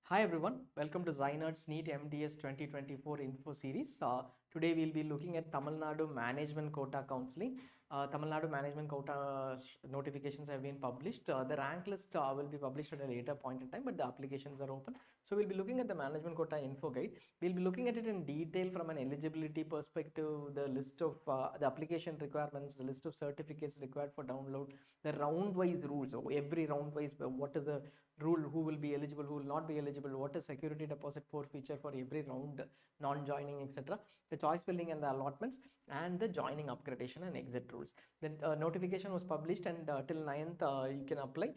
Hi everyone, welcome to ZyNerd's NEET MDS 2024 info series. Today we'll be looking at Tamil Nadu Management Quota Counselling. Tamil Nadu Management Quota notifications have been published. The rank list will be published at a later point in time, but the applications are open. So we'll be looking at the Management Quota info guide. We'll be looking at it in detail from an eligibility perspective, the list of the application requirements, the list of certificates required for download, the round-wise rules. So every round-wise, what is the rule, who will be eligible, who will not be eligible, what is security deposit forfeiture for every round, non-joining, etc., the choice filling and the allotments, and the joining upgradation and exit rules. The notification was published, and till 9th you can apply.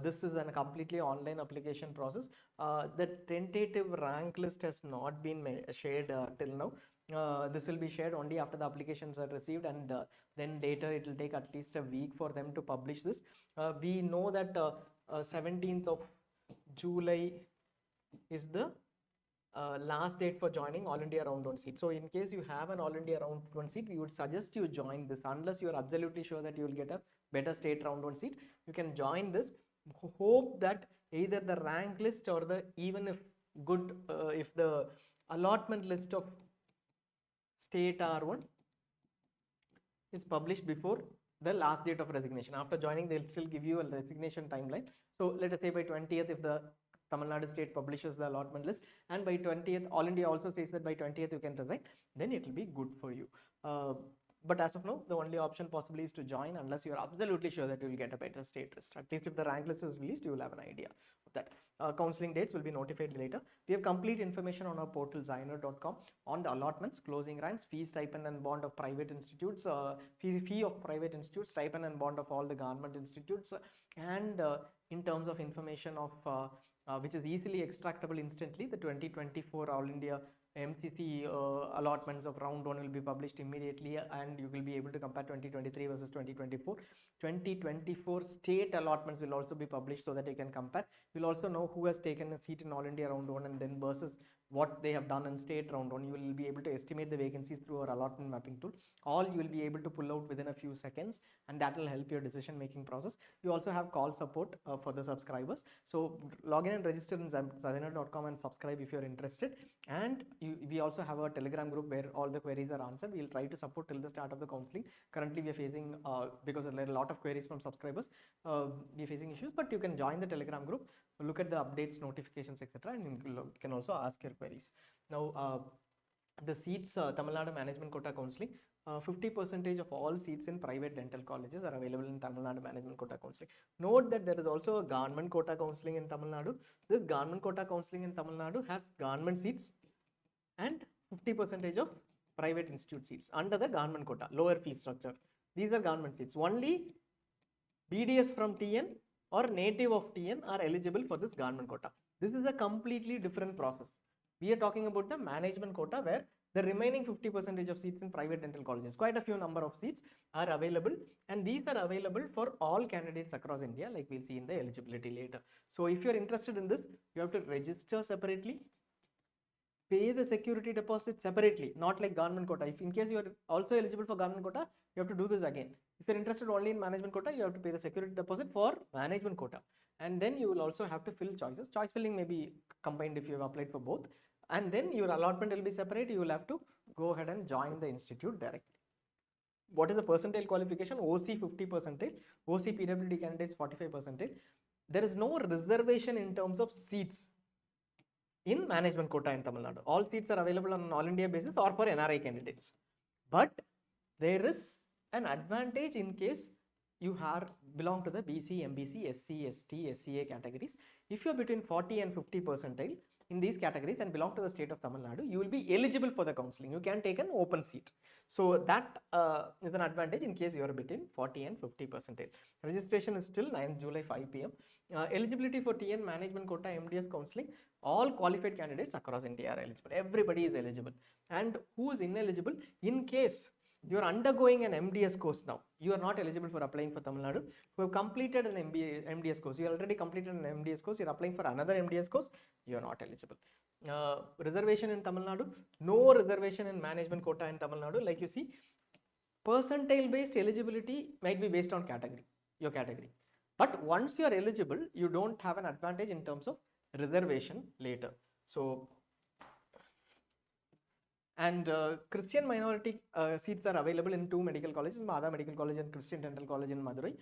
This is a completely online application process. The tentative rank list has not been shared till now. This will be shared only after the applications are received, and then later it will take at least a week for them to publish this. We know that 17th of July is the last date for joining All India Round 1 seat. So in case you have an All India Round 1 seat, we would suggest you join this unless you are absolutely sure that you will get a better state Round 1 seat. You can join this. Hope that either the rank list or the even if good if the allotment list of state R1 is published before the last date of resignation. After joining, they'll still give you a resignation timeline. So let us say by 20th, if the Tamil Nadu state publishes the allotment list, and by 20th, All India also says that by 20th you can resign, then it will be good for you. But as of now, the only option possibly is to join unless you are absolutely sure that you will get a better state list. At least if the rank list is released, you will have an idea of that. Counseling dates will be notified later. We have complete information on our portal ZyNerd.com on the allotments, closing ranks, fee, stipend and bond of private institutes, fee of private institutes, stipend and bond of all the government institutes, and in terms of information of which is easily extractable instantly, the 2024 All India MCC allotments of round 1 will be published immediately, and you will be able to compare 2023 versus 2024. 2024 state allotments will also be published so that you can compare. You'll also know who has taken a seat in All India Round 1 and then versus what they have done in state Round 1. You will be able to estimate the vacancies through our allotment mapping tool. All you will be able to pull out within a few seconds, and that will help your decision making process. You also have call support for the subscribers. So log in and register in ZyNerd.com and subscribe if you're interested. And we also have a Telegram group where all the queries are answered. We'll try to support till the start of the counseling. Currently we are facing because there are a lot of queries from subscribers, we are facing issues, but you can join the Telegram group, look at the updates, notifications, etc., and you can also ask your queries. Now the seats, Tamil Nadu Management Quota Counseling, 50% of all seats in private dental colleges are available in Tamil Nadu Management Quota Counseling. Note that there is also a government quota counseling in Tamil Nadu. This government quota counseling in Tamil Nadu has government seats and 50% of private institute seats under the government quota, lower fee structure. These are government seats. Only BDS from TN or native of TN are eligible for this government quota. This is a completely different process. We are talking about the management quota where the remaining 50% of seats in private dental colleges, quite a few number of seats are available, and these are available for all candidates across India, like we'll see in the eligibility later. So if you're interested in this, you have to register separately, pay the security deposit separately, not like government quota. If in case you are also eligible for government quota, you have to do this again. If you're interested only in management quota, you have to pay the security deposit for management quota, and then you will also have to fill choices. Choice filling may be combined if you have applied for both, and then your allotment will be separate. You will have to go ahead and join the institute directly. What is the percentile qualification? OC 50%, OC PWD candidates 45%. There is no reservation in terms of seats in management quota in Tamil Nadu. All seats are available on an all India basis or for NRI candidates. But there is an advantage in case you belong to the BC, MBC, SC, ST, SCA categories. If you are between 40 and 50% in these categories and belong to the state of Tamil Nadu, you will be eligible for the counseling. You can take an open seat. So that is an advantage in case you are between 40 and 50%. Registration is still 9th July 5 p.m. Eligibility for TN Management Quota MDS counseling, all qualified candidates across India are eligible. Everybody is eligible. And who is ineligible? In case you are undergoing an MDS course now, you are not eligible for applying for Tamil Nadu. Who have completed an MDS course, you already completed an MDS course, you are applying for another MDS course, you are not eligible. Reservation in Tamil Nadu, no reservation in management quota in Tamil Nadu. Like you see, percentile based eligibility might be based on category, your category. But once you are eligible, you don't have an advantage in terms of reservation later. So, and Christian minority seats are available in 2 medical colleges, Madha Medical College and Christian Dental College in Madurai.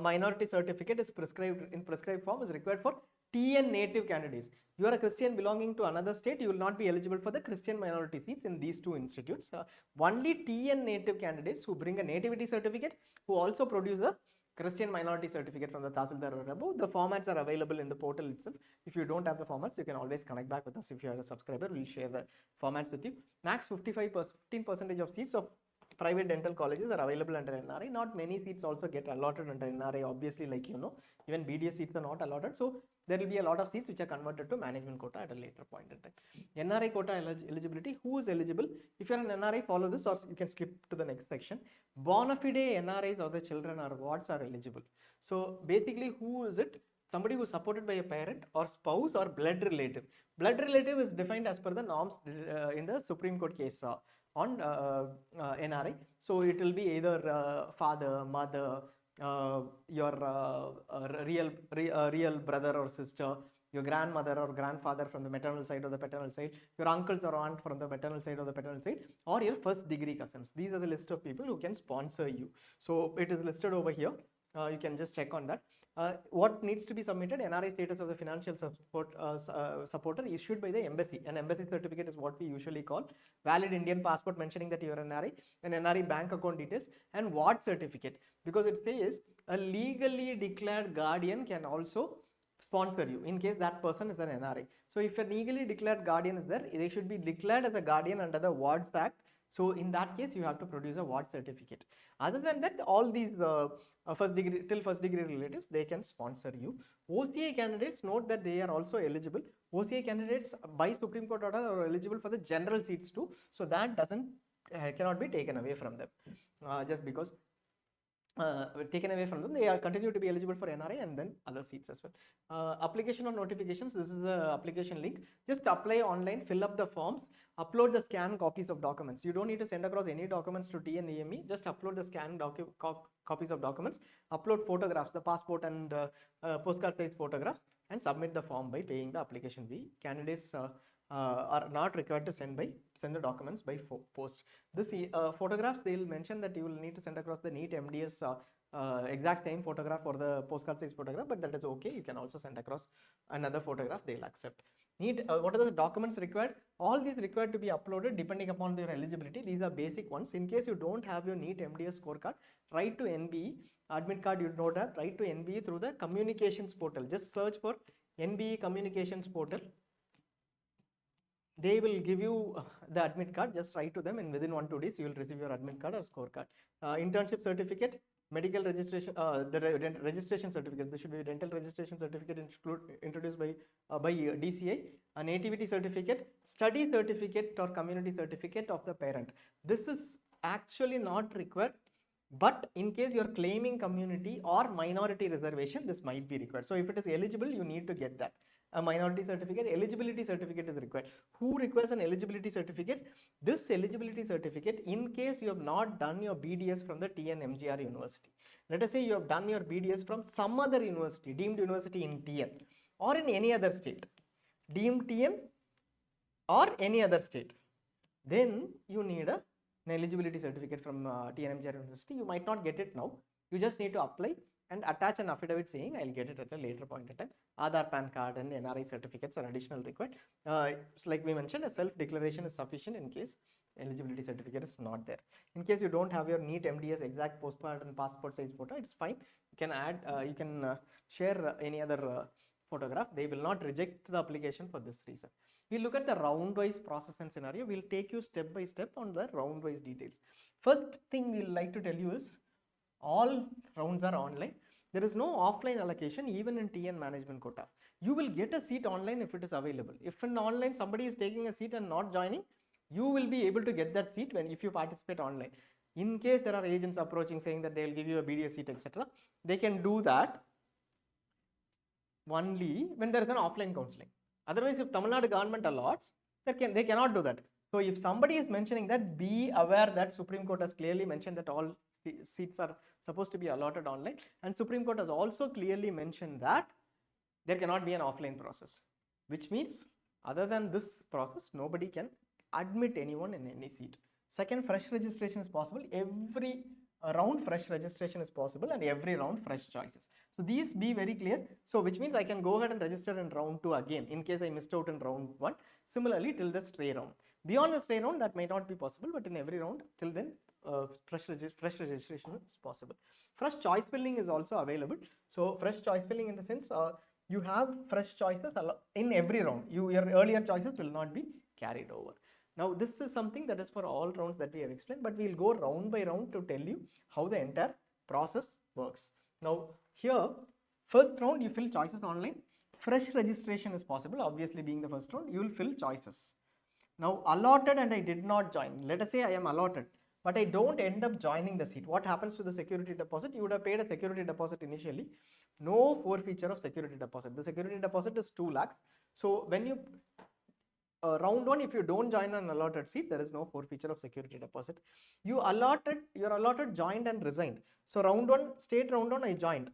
Minority certificate is prescribed in prescribed form is required for TN native candidates. You are a Christian belonging to another state, you will not be eligible for the Christian minority seats in these 2 institutes. Only TN native candidates who bring a nativity certificate, who also produce a Christian minority certificate from the Tahsildar or above. The formats are available in the portal itself. If you don't have the formats, you can always connect back with us. If you are a subscriber, we'll share the formats with you. Max 15% of seats of private dental colleges are available under NRI. Not many seats also get allotted under NRI, obviously, like you know, even BDS seats are not allotted. So there will be a lot of seats which are converted to management quota at a later point in time. NRI quota eligibility, who is eligible? If you're an NRI, follow this, or you can skip to the next section. Bona fide NRIs or the children or wards are eligible. So basically, who is it? Somebody who is supported by a parent or spouse or blood relative. Blood relative is defined as per the norms in the Supreme Court case on NRI. So it will be either father, mother, your real brother or sister, your grandmother or grandfather from the maternal side or the paternal side, your uncles or aunt from the maternal side or the paternal side, or your first degree cousins. These are the list of people who can sponsor you. So it is listed over here. You can just check on that. What needs to be submitted? NRI status of the financial supporter issued by the embassy. An embassy certificate is what we usually call. Valid Indian passport mentioning that you are an NRI, an NRI bank account details, and ward certificate, because it says a legally declared guardian can also sponsor you in case that person is an NRI. So if a legally declared guardian is there, they should be declared as a guardian under the Wards Act. So in that case, you have to produce a ward certificate. Other than that, all these first degree relatives, they can sponsor you. OCA candidates, note that they are also eligible. OCA candidates by Supreme Court order are eligible for the general seats too. So that cannot be taken away from them just because taken away from them. They are continue to be eligible for NRI and then other seats as well. Application or notifications, this is the application link. Just apply online, fill up the forms, upload the scanned copies of documents. You don't need to send across any documents to TNEME, just upload the scanned copies of documents, upload photographs, the passport and postcard size photographs, and submit the form by paying the application fee. Candidates are not required to send the documents by post. This photographs, they will mention that you will need to send across the NEET MDS exact same photograph or the postcard size photograph, but that is okay. You can also send across another photograph, they'll accept. What are the documents required? All these required to be uploaded depending upon their eligibility. These are basic ones. In case you don't have your NEET MDS scorecard, write to NBE. Admit card you don't have, write to NBE through the communications portal. Just search for NBE communications portal. They will give you the admit card. Just write to them, and within 1-2 days you will receive your admit card or scorecard. Internship certificate, medical registration, the registration certificate. There should be a dental registration certificate introduced by DCI, a nativity certificate, study certificate or community certificate of the parent. This is actually not required, but in case you are claiming community or minority reservation, this might be required. So if it is eligible, you need to get that. A minority certificate, eligibility certificate is required. Who requires an eligibility certificate? This eligibility certificate, in case you have not done your BDS from the TN MGR University. Let us say you have done your BDS from some other university, deemed university in TN or in any other state, deemed TN or any other state. Then you need an eligibility certificate from TN MGR University. You might not get it now. You just need to apply and attach an affidavit saying I'll get it at a later point in time. Aadhaar, PAN card and NRI certificates are additional required. Like we mentioned, a self-declaration is sufficient in case eligibility certificate is not there. In case you don't have your NEET MDS exact postcard and passport size photo, it's fine. You can add, you can share any other photograph. They will not reject the application for this reason. We'll look at the round-wise process and scenario. We'll take you step by step on the round-wise details. First thing we'll like to tell you is all rounds are online. There is no offline allocation even in TN management quota. You will get a seat online if it is available. If in online somebody is taking a seat and not joining, you will be able to get that seat if you participate online. In case there are agents approaching saying that they will give you a BDS seat, etc., they can do that only when there is an offline counseling. Otherwise, if Tamil Nadu government allots, they cannot do that. So if somebody is mentioning that, be aware that Supreme Court has clearly mentioned that all seats are supposed to be allotted online, and Supreme Court has also clearly mentioned that there cannot be an offline process. which means other than this process, nobody can admit anyone in any seat. Second, fresh registration is possible. Every round fresh registration is possible, and every round fresh choices. So these be very clear. So which means I can go ahead and register in round 2 again in case I missed out in round 1. Similarly till the stray round. Beyond the stray round that may not be possible, but in every round till then fresh registration is possible. Fresh choice filling is also available. So fresh choice filling in the sense you have fresh choices in every round. Your earlier choices will not be carried over. Now this is something that is for all rounds that we have explained, but we will go round by round to tell you how the entire process works. Now here, first round you fill choices online. Fresh registration is possible. Obviously being the first round, you will fill choices. Now allotted and I did not join. Let us say I am allotted, but I don't end up joining the seat. What happens to the security deposit? You would have paid a security deposit initially. No forfeiture of security deposit. The security deposit is 2 lakhs. So when you round 1, if you don't join an allotted seat, there is no forfeiture of security deposit. You're allotted, joined and resigned. So round 1, state round 1, I joined.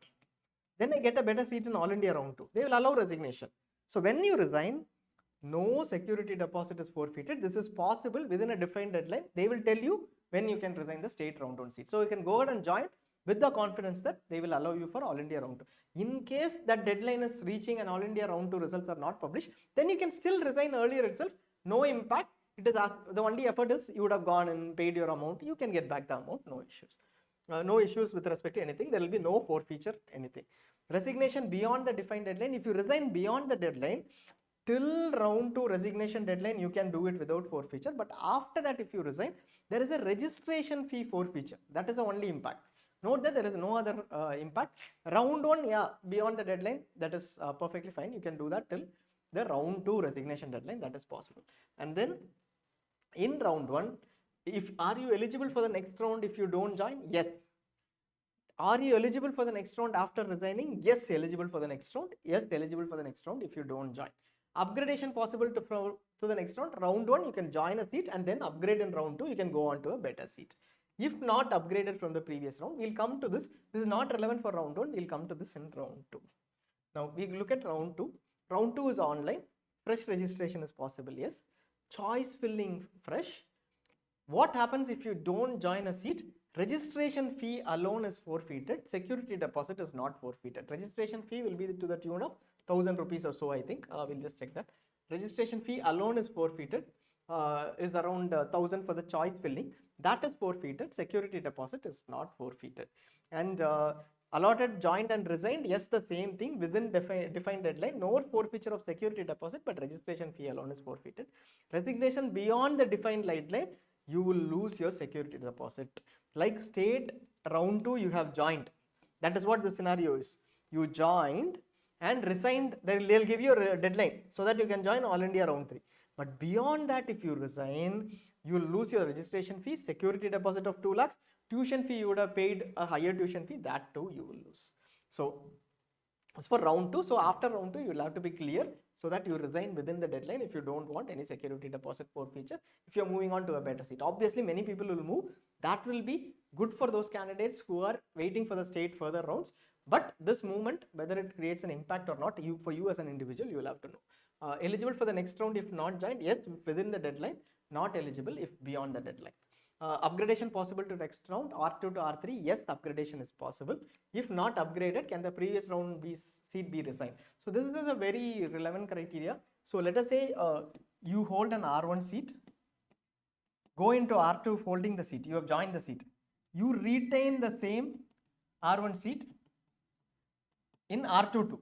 Then I get a better seat in All India round 2. They will allow resignation. So when you resign, no security deposit is forfeited. This is possible within a defined deadline. They will tell you when you can resign the state round 1 seat. So you can go ahead and join with the confidence that they will allow you for All India round 2. In case that deadline is reaching and All India round 2 results are not published, then you can still resign earlier itself. No impact. It is the only effort is you would have gone and paid your amount. You can get back the amount. No issues. No issues with respect to anything. There will be no forfeiture, anything. Resignation beyond the defined deadline. If you resign beyond the deadline, till round 2 resignation deadline, you can do it without forfeiture. But after that, if you resign, there is a registration fee forfeiture. That is the only impact. Note that there is no other impact. Round 1, yeah, beyond the deadline, that is perfectly fine. You can do that till the round 2 resignation deadline. That is possible. And then in round 1, are you eligible for the next round if you don't join? Yes. Are you eligible for the next round after resigning? Yes, eligible for the next round. Yes, eligible for the next round if you don't join. Upgradation possible to the next round. Round 1, you can join a seat and then upgrade in round 2. You can go on to a better seat. If not upgraded from the previous round, we'll come to this. This is not relevant for round 1. We'll come to this in round 2. Now we look at round 2. Round 2 is online. Fresh registration is possible. Yes. Choice filling fresh. What happens if you don't join a seat? Registration fee alone is forfeited. Security deposit is not forfeited. Registration fee will be to the tune of 1000 rupees or so, I think. We'll just check that. Registration fee alone is forfeited. Is around 1000 for the choice filling. That is forfeited. Security deposit is not forfeited. And allotted, joined and resigned, yes, the same thing within defined deadline. No forfeiture of security deposit, but registration fee alone is forfeited. Resignation beyond the defined deadline, you will lose your security deposit. Like state round 2, you have joined. That is what the scenario is. You joined and resigned. They'll give you a deadline so that you can join All India round 3. But beyond that, if you resign, you will lose your registration fee, security deposit of 2 lakhs, tuition fee you would have paid a higher tuition fee, that too you will lose. So as for round 2, so after round 2, you will have to be clear so that you resign within the deadline if you don't want any security deposit forfeiture. If you are moving on to a better seat, obviously many people will move. That will be good for those candidates who are waiting for the state further rounds. But this movement, whether it creates an impact or not, for you as an individual, you will have to know. Eligible for the next round if not joined, yes, within the deadline. Not eligible if beyond the deadline. Upgradation possible to next round, R2 to R3, yes, upgradation is possible. If not upgraded, can the previous round seat be resigned? So this is a very relevant criteria. So let us say you hold an R1 seat, go into R2 holding the seat, you have joined the seat. You retain the same R1 seat in R2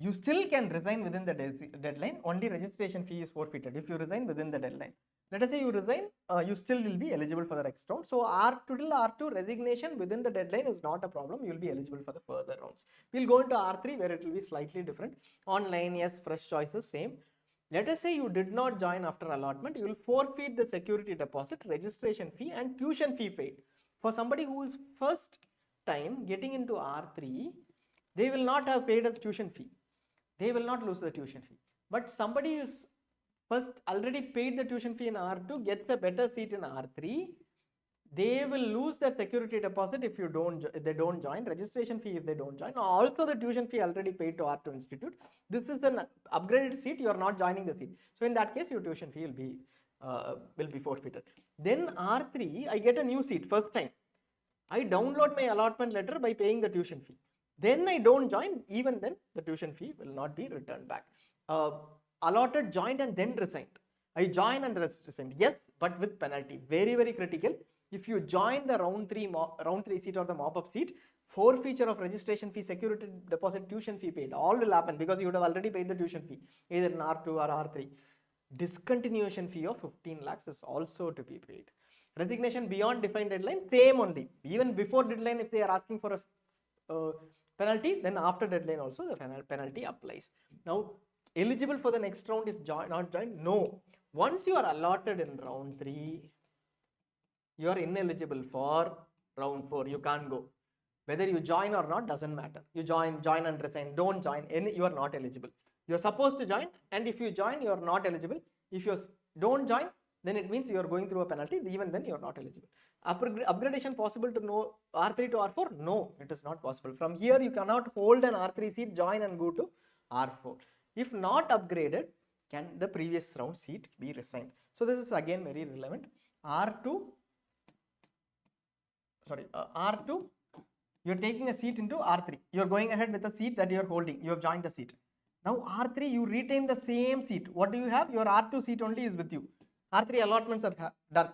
you still can resign within the deadline. Only registration fee is forfeited if you resign within the deadline. Let us say you resign, you still will be eligible for the next round. So R2 till R2 resignation within the deadline is not a problem. You will be eligible for the further rounds. We'll go into R3 where it will be slightly different. Online, yes, fresh choices, same. Let us say you did not join after allotment. You will forfeit the security deposit, registration fee and tuition fee paid. For somebody who is first time getting into R3, they will not have paid a tuition fee. They will not lose the tuition fee. But somebody who is first already paid the tuition fee in R2 gets a better seat in R3, they will lose their security deposit if they don't join, registration fee if they don't join, also the tuition fee already paid to R2 institute. This is an upgraded seat, you are not joining the seat. So in that case, your tuition fee will be forfeited. Then R3, I get a new seat first time. I download my allotment letter by paying the tuition fee. Then I don't join, even then the tuition fee will not be returned back. Allotted, joined and then resigned. I join and resigned. Yes, but with penalty. Very, very critical. If you join the round 3 seat or the mop-up seat, forfeiture of registration fee, security deposit, tuition fee paid, all will happen because you would have already paid the tuition fee, either in R2 or R3. Discontinuation fee of 15 lakhs is also to be paid. Resignation beyond defined deadline, same only. Even before deadline, if they are asking for a penalty, then after deadline also the penalty applies. Now, eligible for the next round if not joined? No. Once you are allotted in round 3, you are ineligible for round 4. You can't go. Whether you join or not doesn't matter. You join and resign. Don't join. You are not eligible. You are supposed to join, and if you join, you are not eligible. If you don't join, then it means you are going through a penalty. Even then, you are not eligible. Upgradation possible to no R3 to R4? No, it is not possible. From here, you cannot hold an R3 seat, join and go to R4. If not upgraded, can the previous round seat be resigned? So this is again very relevant. R2, you're taking a seat into R3. You're going ahead with the seat that you're holding. You have joined the seat. Now R3, you retain the same seat. What do you have? Your R2 seat only is with you. R3 allotments are done.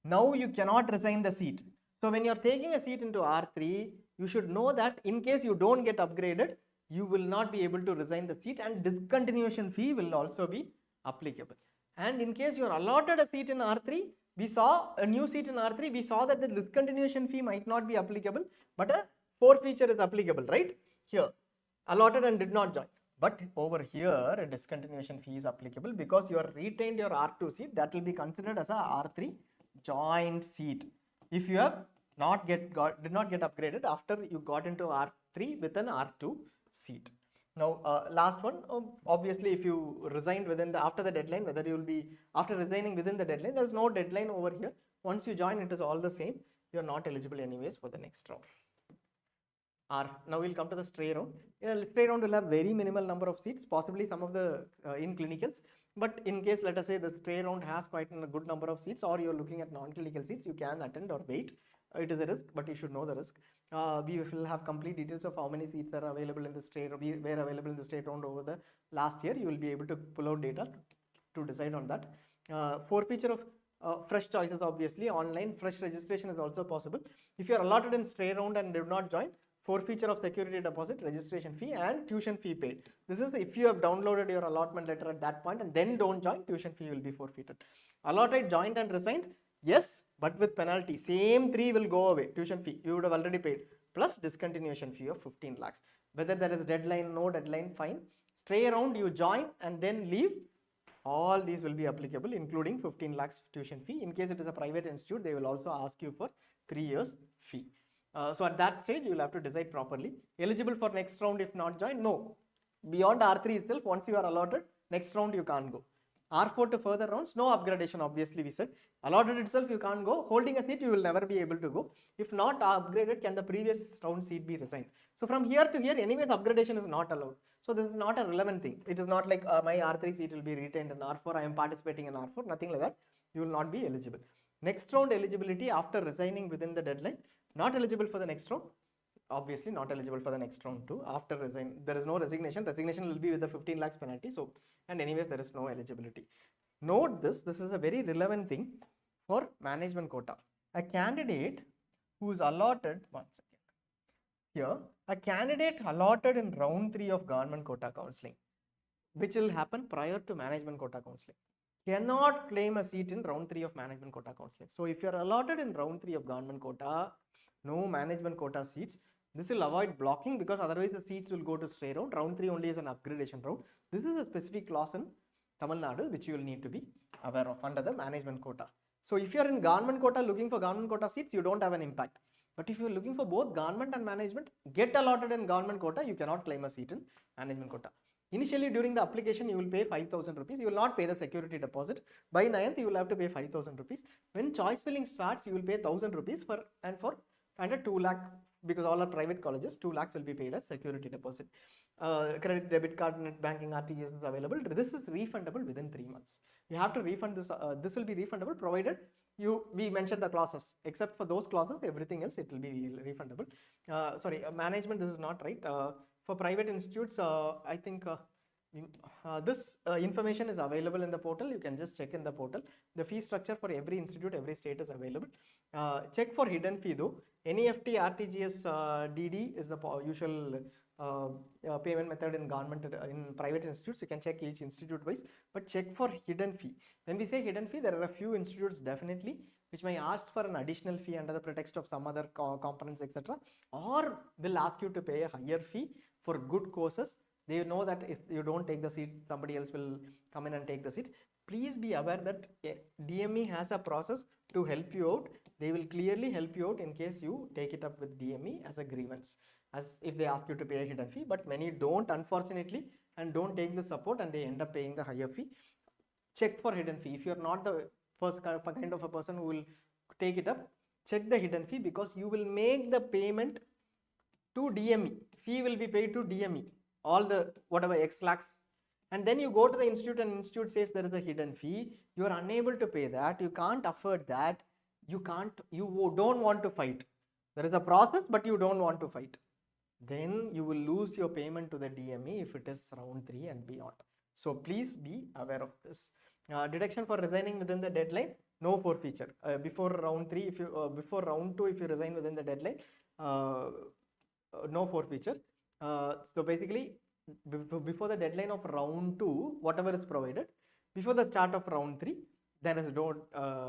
Now you cannot resign the seat. So when you're taking a seat into R3, you should know that in case you don't get upgraded, you will not be able to resign the seat, and discontinuation fee will also be applicable. And in case you are allotted a seat in R3, we saw a new seat in R3, we saw that the discontinuation fee might not be applicable, but a forfeiture is applicable, right? Here, allotted and did not join. But over here, a discontinuation fee is applicable because you are retained your R2 seat. That will be considered as a R3 joint seat. If you have did not get upgraded after you got into R3 with an R2 seat. Now, last one, obviously, if you resigned after the deadline, whether you will be after resigning within the deadline, there is no deadline over here. Once you join, it is all the same. You are not eligible anyways for the next round. Now we'll come to the stray round. Stray round will have very minimal number of seats, possibly some of the in clinicals. But in case, let us say, the stray round has quite a good number of seats, or you're looking at non-clinical seats, you can attend or wait. It is a risk, but you should know the risk. We will have complete details of how many seats are available in the stray round, were available in the stray round over the last year. You will be able to pull out data to decide on that. Forfeiture of fresh choices, obviously, online fresh registration is also possible. If you are allotted in stray round and did not join, forfeiture of security deposit, registration fee and tuition fee paid. This is if you have downloaded your allotment letter at that point and then don't join, tuition fee will be forfeited. Allotted, joined and resigned, yes, but with penalty. Same 3 will go away. Tuition fee you would have already paid, plus discontinuation fee of 15 lakhs. Whether there is deadline, no deadline, fine. Stray around, you join and then leave, all these will be applicable, including 15 lakhs tuition fee. In case it is a private institute, they will also ask you for 3 years fee. So at that stage, you will have to decide properly. Eligible for next round if not joined? No. Beyond R3 itself, once you are allotted, next round you can't go. R4 to further rounds, no upgradation, obviously we said. Allotted itself, you can't go. Holding a seat, you will never be able to go. If not upgraded, can the previous round seat be resigned? So from here to here, anyways, upgradation is not allowed. So this is not a relevant thing. It is not like my R3 seat will be retained in R4, I am participating in R4, nothing like that. You will not be eligible. Next round eligibility after resigning within the deadline. Not eligible for the next round, obviously not eligible for the next round too. After resign, there is no resignation. Resignation will be with the 15 lakhs penalty. So, and anyways, there is no eligibility. Note this is a very relevant thing for management quota. A candidate who is allotted, one second, here, a candidate allotted in round 3 of government quota counselling, which will happen prior to management quota counselling, cannot claim a seat in round 3 of management quota counselling. So if you are allotted in round 3 of government quota, no management quota seats. This will avoid blocking because otherwise the seats will go to stray round. Round 3 only is an upgradation round. This is a specific clause in Tamil Nadu which you will need to be aware of under the management quota. So if you are in government quota looking for government quota seats, you don't have an impact. But if you are looking for both government and management, get allotted in government quota, you cannot claim a seat in management quota. Initially during the application you will pay 5,000 rupees. You will not pay the security deposit. By 9th you will have to pay 5,000 rupees. When choice filling starts, you will pay 1,000 rupees and a 2 lakh, because all are private colleges, 2 lakhs will be paid as security deposit. Credit, debit card, net banking, RTGS is available. This is refundable within 3 months. You have to refund this. This will be refundable provided we mentioned the clauses. Except for those clauses, everything else it will be refundable. Sorry, management, this is not right. For private institutes, I think this information is available in the portal. You can just check in the portal. The fee structure for every institute, every state is available. Check for hidden fee though. NEFT, RTGS, DD is the usual payment method in government, in private institutes. You can check each institute wise, but check for hidden fee. When we say hidden fee, there are a few institutes definitely which may ask for an additional fee under the pretext of some other components, etc., or will ask you to pay a higher fee for good courses. They know that if you don't take the seat, somebody else will come in and take the seat. Please be aware that DME has a process to help you out. They will clearly help you out in case you take it up with DME as a grievance, as if they ask you to pay a hidden fee. But many don't, unfortunately, and don't take the support, and they end up paying the higher fee. Check for hidden fee. If you're not the first kind of a person who will take it up, check the hidden fee, because you will make the payment to DME. Fee will be paid to DME, all the whatever X lakhs, and then you go to the institute and institute says there is a hidden fee. You are unable to pay that. You can't afford that. You don't want to fight. There is a process, but you don't want to fight. Then you will lose your payment to the DME if it is round 3 and beyond. So please be aware of this. Deduction for resigning within the deadline, no forfeiture. Before round 3, before round 2, if you resign within the deadline, no forfeiture. So basically, before the deadline of round 2, whatever is provided, before the start of round 3, there is no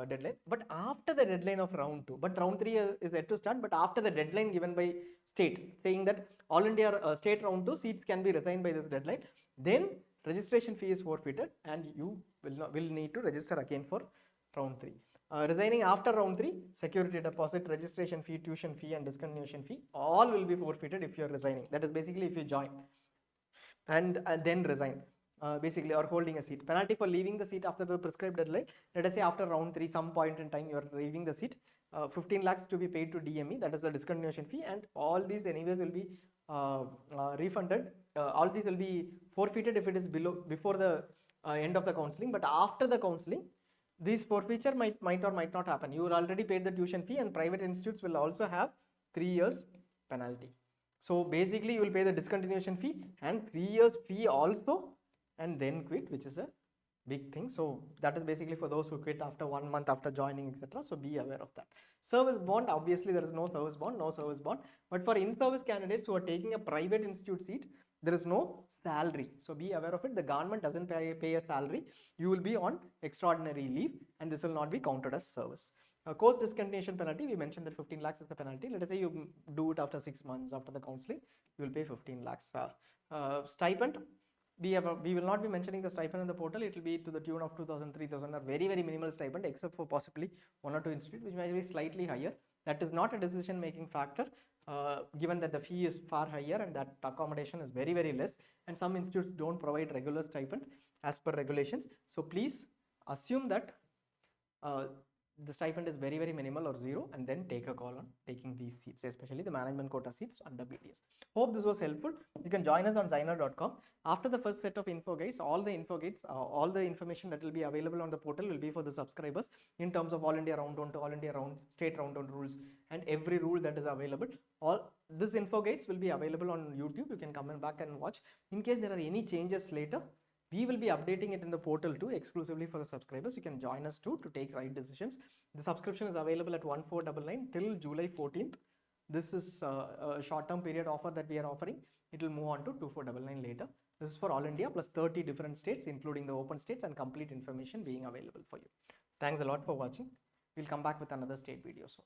deadline. But after the deadline of round 2, but round 3 is yet to start, but after the deadline given by state saying that all India state round 2 seats can be resigned by this deadline, then registration fee is forfeited and you will need to register again for round 3. Resigning after round 3, security deposit, registration fee, tuition fee and discontinuation fee, all will be forfeited if you are resigning. That is basically if you join and then resign, basically, or holding a seat. Penalty for leaving the seat after the prescribed deadline. Let us say after round 3, some point in time you are leaving the seat, 15 lakhs to be paid to DME, that is the discontinuation fee, and all these anyways will be refunded. All these will be forfeited if it is before the end of the counseling, but after the counseling, this forfeiture might or might not happen. You already paid the tuition fee, and private institutes will also have 3 years penalty. So basically you will pay the discontinuation fee and 3 years fee also, and then quit, which is a big thing. So that is basically for those who quit after 1 month after joining, etc. So be aware of that. Service bond, obviously there is no service bond, but for in-service candidates who are taking a private institute seat, there is no salary. So be aware of it. The government doesn't pay a salary. You will be on extraordinary leave, and this will not be counted as service. Course discontinuation penalty, we mentioned that 15 lakhs is the penalty. Let us say you do it after 6 months after the counseling, you will pay 15 lakhs. Stipend, we will not be mentioning the stipend in the portal. It will be to the tune of 2,000, 3,000, or very, very minimal stipend, except for possibly 1 or 2 institutes, which might be slightly higher. That is not a decision making factor, given that the fee is far higher and that accommodation is very, very less, and some institutes don't provide regular stipend as per regulations. So please assume that the stipend is very, very minimal or zero, and then take a call on taking these seats, especially the management quota seats under BDS. Hope this was helpful. You can join us on ZyNerd.com. After the first set of info guides, all the information that will be available on the portal will be for the subscribers in terms of all India round 1 to all India round, state round 1 rules, and every rule that is available. All this info guides will be available on YouTube. You can come back and watch. In case there are any changes later, we will be updating it in the portal too, exclusively for the subscribers. You can join us too to take right decisions. The subscription is available at 1499 till July 14th. This is a short-term period offer that we are offering. It will move on to 2499 later. This is for all India plus 30 different states, including the open states, and complete information being available for you. Thanks a lot for watching. We'll come back with another state video soon.